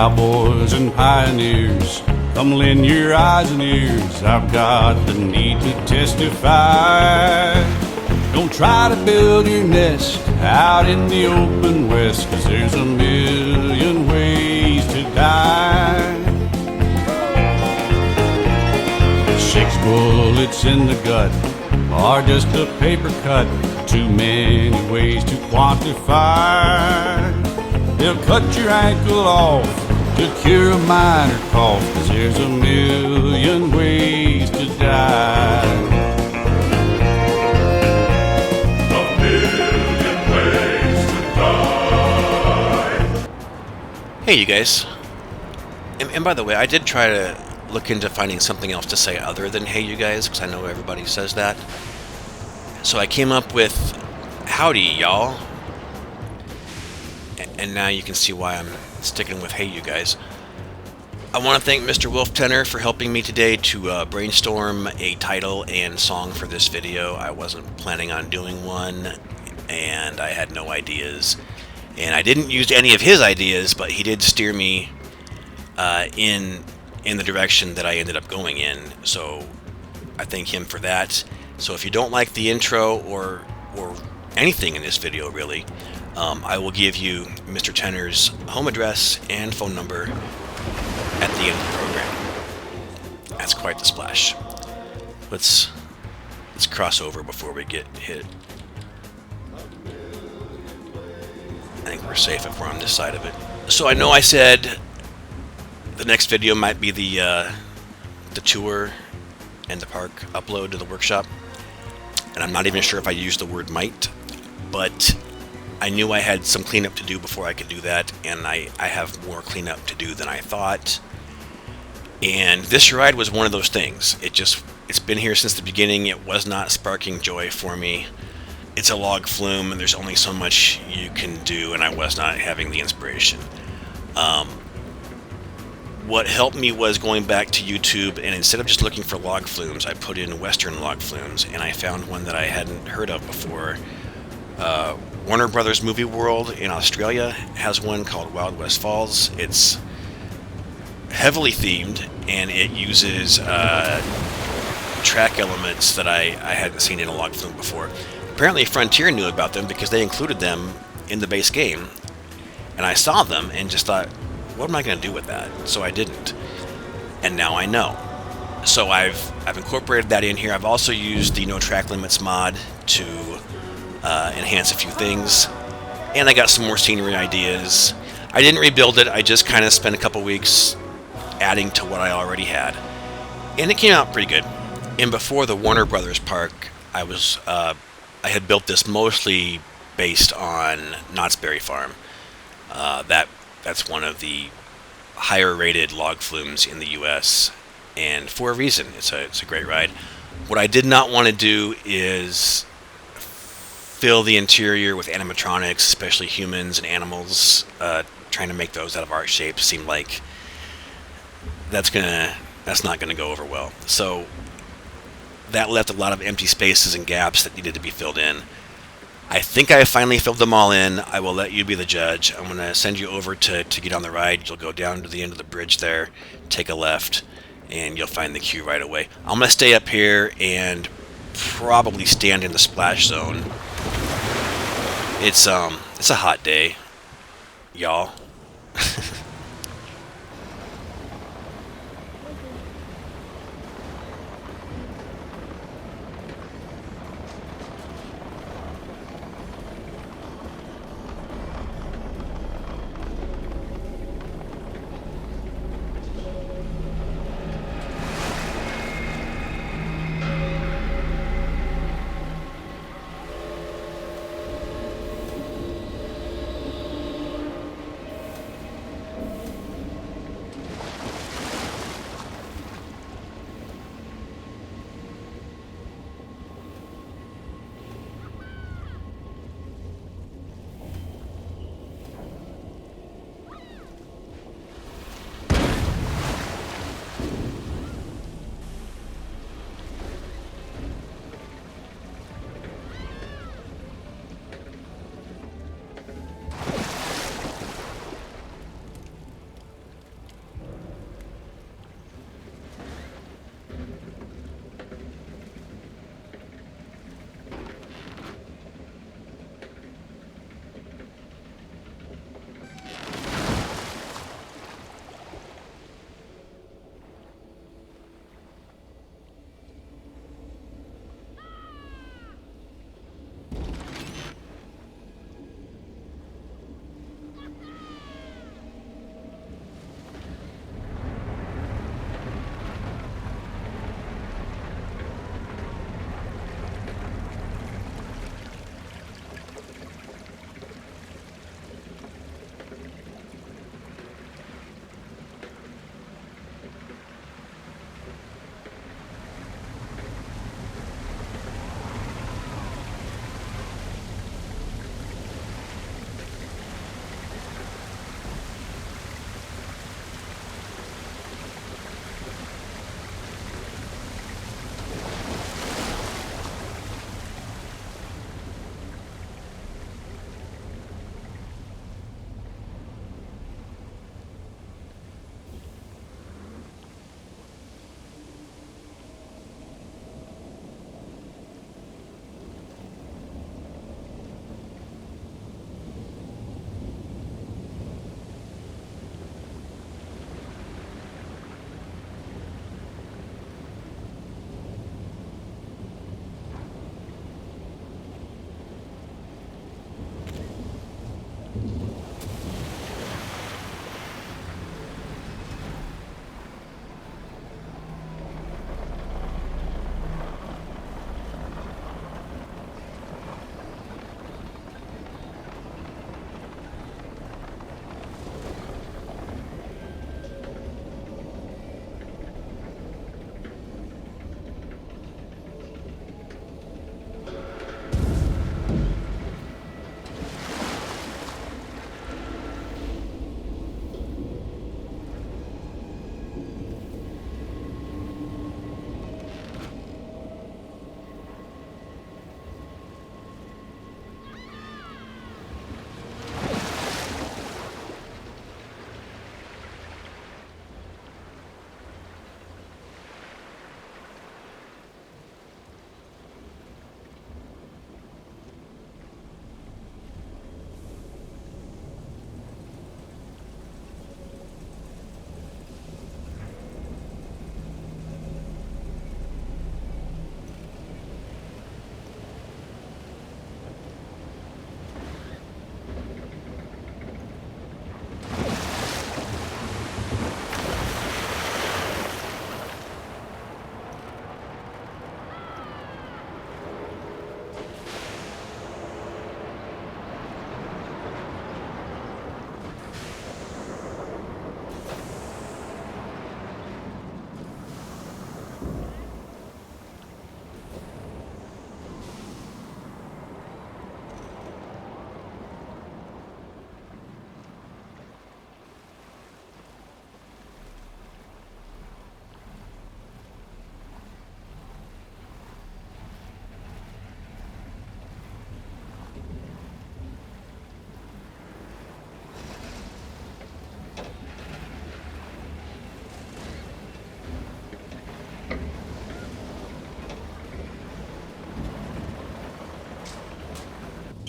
cowboys and pioneers, come lend your eyes and ears. I've got the need to testify. Don't try to build your nest out in the open west, 'cause there's a million ways to die. 6 bullets in the gut are just a paper cut, too many ways to quantify. They'll cut your ankle off to cure a minor cough, 'cause there's a million ways to die. A million ways to die. Hey, you guys. And by the way, I did try to look into finding something else to say other than hey, you guys, because I know everybody says that. So I came up with howdy, y'all. And now you can see why I'm sticking with hey, you guys. I want to thank Mr. Wolf Tenor for helping me today to brainstorm a title and song for this video. I wasn't planning on doing one, and I had no ideas. And I didn't use any of his ideas, but he did steer me in the direction that I ended up going in. So I thank him for that. So if you don't like the intro or anything in this video, really, I will give you Mr. Tenor's home address and phone number at the end of the program. That's quite the splash. Let's cross over before we get hit. I think we're safe if we're on this side of it. So I know I said the next video might be the tour and the park upload to the workshop, and I'm not even sure if I used the word might, but I knew I had some cleanup to do before I could do that, and I have more cleanup to do than I thought. And this ride was one of those things. It's been here since the beginning. It was not sparking joy for me. It's a log flume, and there's only so much you can do, and I was not having the inspiration. What helped me was going back to YouTube, and instead of just looking for log flumes, I put in Western log flumes, and I found one that I hadn't heard of before. Warner Brothers Movie World in Australia has one called Wild West Falls. It's heavily themed, and it uses track elements that I hadn't seen in a log flume before. Apparently Frontier knew about them because they included them in the base game, and I saw them and just thought, what am I going to do with that? So I didn't, and now I know. So I've incorporated that in here. I've also used the No Track Limits mod to enhance a few things, and I got some more scenery ideas. I didn't rebuild it. I just kind of spent a couple weeks adding to what I already had, and it came out pretty good. And before the Warner Brothers park, I had built this mostly based on Knott's Berry Farm. That's one of the higher rated log flumes in the US, and for a reason. It's a great ride. What I did not want to do is fill the interior with animatronics, especially humans and animals. Trying to make those out of art shapes seemed like that's not gonna go over well. So that left a lot of empty spaces and gaps that needed to be filled in. I think I finally filled them all in. I will let you be the judge. I'm going to send you over to get on the ride. You'll go down to the end of the bridge there, take a left, and you'll find the queue right away. I'm going to stay up here and probably stand in the splash zone. It's a hot day, y'all.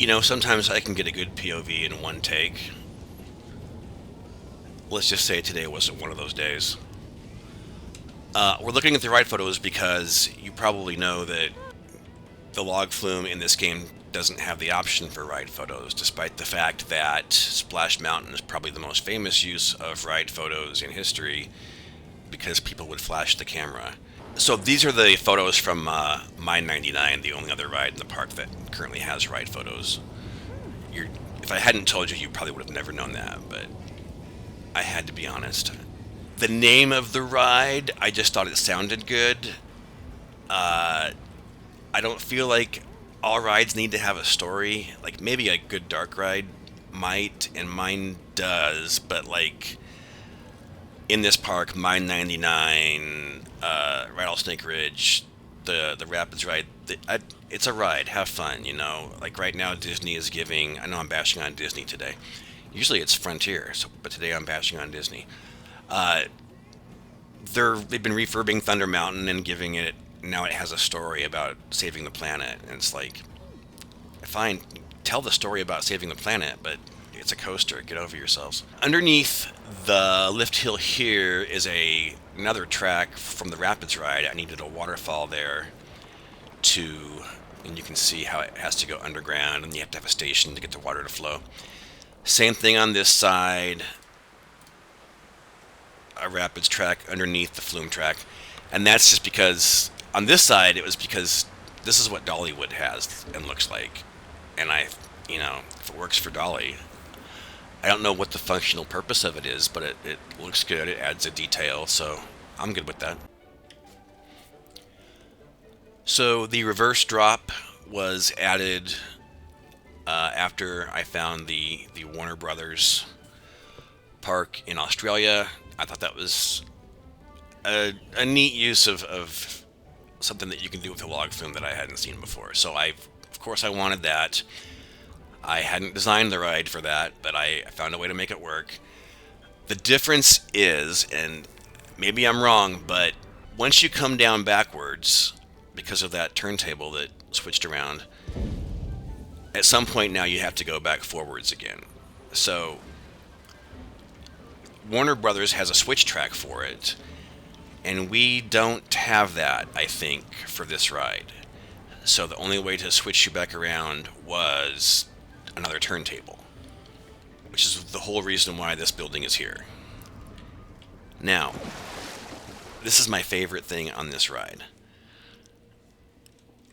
You know, sometimes I can get a good POV in one take. Let's just say today wasn't one of those days. We're looking at the ride photos because you probably know that the log flume in this game doesn't have the option for ride photos, despite the fact that Splash Mountain is probably the most famous use of ride photos in history because people would flash the camera. So these are the photos from Mine 99, the only other ride in the park that currently has ride photos. If I hadn't told you, you probably would have never known that, but I had to be honest. The name of the ride, I just thought it sounded good. I don't feel like all rides need to have a story. Like, maybe a good dark ride might, and mine does, but like in this park, Mine 99, Rattlesnake Ridge, the Rapids ride, it's a ride. Have fun, you know. Like right now, Disney is giving. I know I'm bashing on Disney today. Usually it's Frontier, but today I'm bashing on Disney. They've been refurbing Thunder Mountain and giving it. Now it has a story about saving the planet, and it's like, fine, tell the story about saving the planet, but it's a coaster. Get over yourselves. Underneath the lift hill here is another track from the Rapids ride. I needed a waterfall there and you can see how it has to go underground, and you have to have a station to get the water to flow. Same thing on this side. A Rapids track underneath the flume track, and that's just because on this side it was because this is what Dollywood has and looks like, and if it works for Dolly, I don't know what the functional purpose of it is, but it looks good. It adds a detail, so I'm good with that. So the reverse drop was added after I found the Warner Brothers park in Australia. I thought that was a neat use of something that you can do with a log flume that I hadn't seen before. So of course I wanted that. I hadn't designed the ride for that, but I found a way to make it work. The difference is, and maybe I'm wrong, but once you come down backwards, because of that turntable that switched around, at some point now you have to go back forwards again. So Warner Brothers has a switch track for it, and we don't have that, I think, for this ride. So the only way to switch you back around was another turntable, which is the whole reason why this building is here. Now, this is my favorite thing on this ride.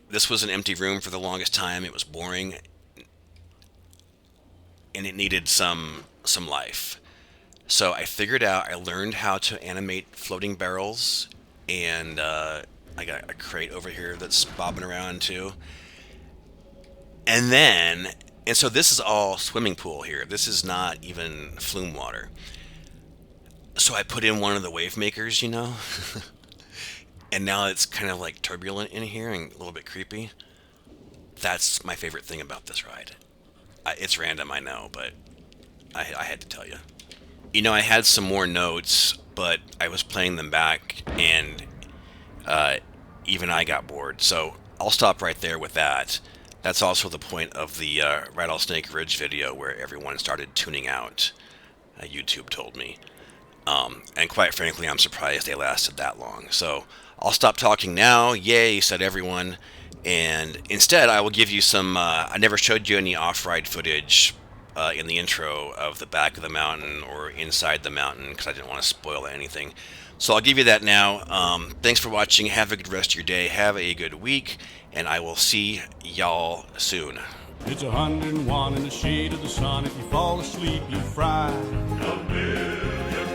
This was an empty room for the longest time. It was boring, and it needed some life. So I learned how to animate floating barrels, and I got a crate over here that's bobbing around too. And so this is all swimming pool here. This is not even flume water. So I put in one of the wave makers, and now it's kind of like turbulent in here and a little bit creepy. That's my favorite thing about this ride. It's random, I know, but I had to tell you. I had some more notes, but I was playing them back, and even I got bored. So I'll stop right there with that. That's also the point of the Rattlesnake Ridge video where everyone started tuning out, YouTube told me. And quite frankly, I'm surprised they lasted that long. So I'll stop talking now. Yay, said everyone. And instead, I will give you some... I never showed you any off-ride footage in the intro of the back of the mountain or inside the mountain because I didn't want to spoil anything. So I'll give you that now. Thanks for watching. Have a good rest of your day. Have a good week. And I will see y'all soon. It's 101 in the shade of the sun. If you fall asleep, you fry. A million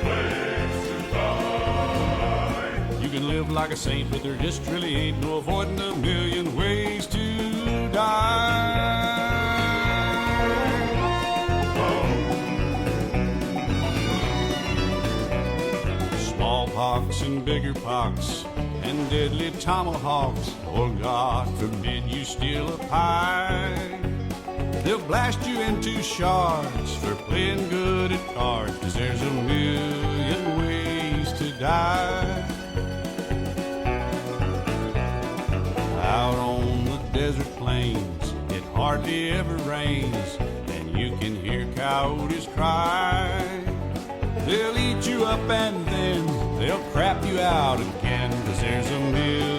ways to die. You can live like a saint, but there just really ain't no avoiding a million ways to die. Smallpox and bigger pox and deadly tomahawks. Oh, God forbid you steal a pie. They'll blast you into shards for playing good at cards, 'cause there's a million ways to die. Out on the desert plains, it hardly ever rains, and you can hear coyotes cry. They'll eat you up and then they'll crap you out again, 'cause there's a million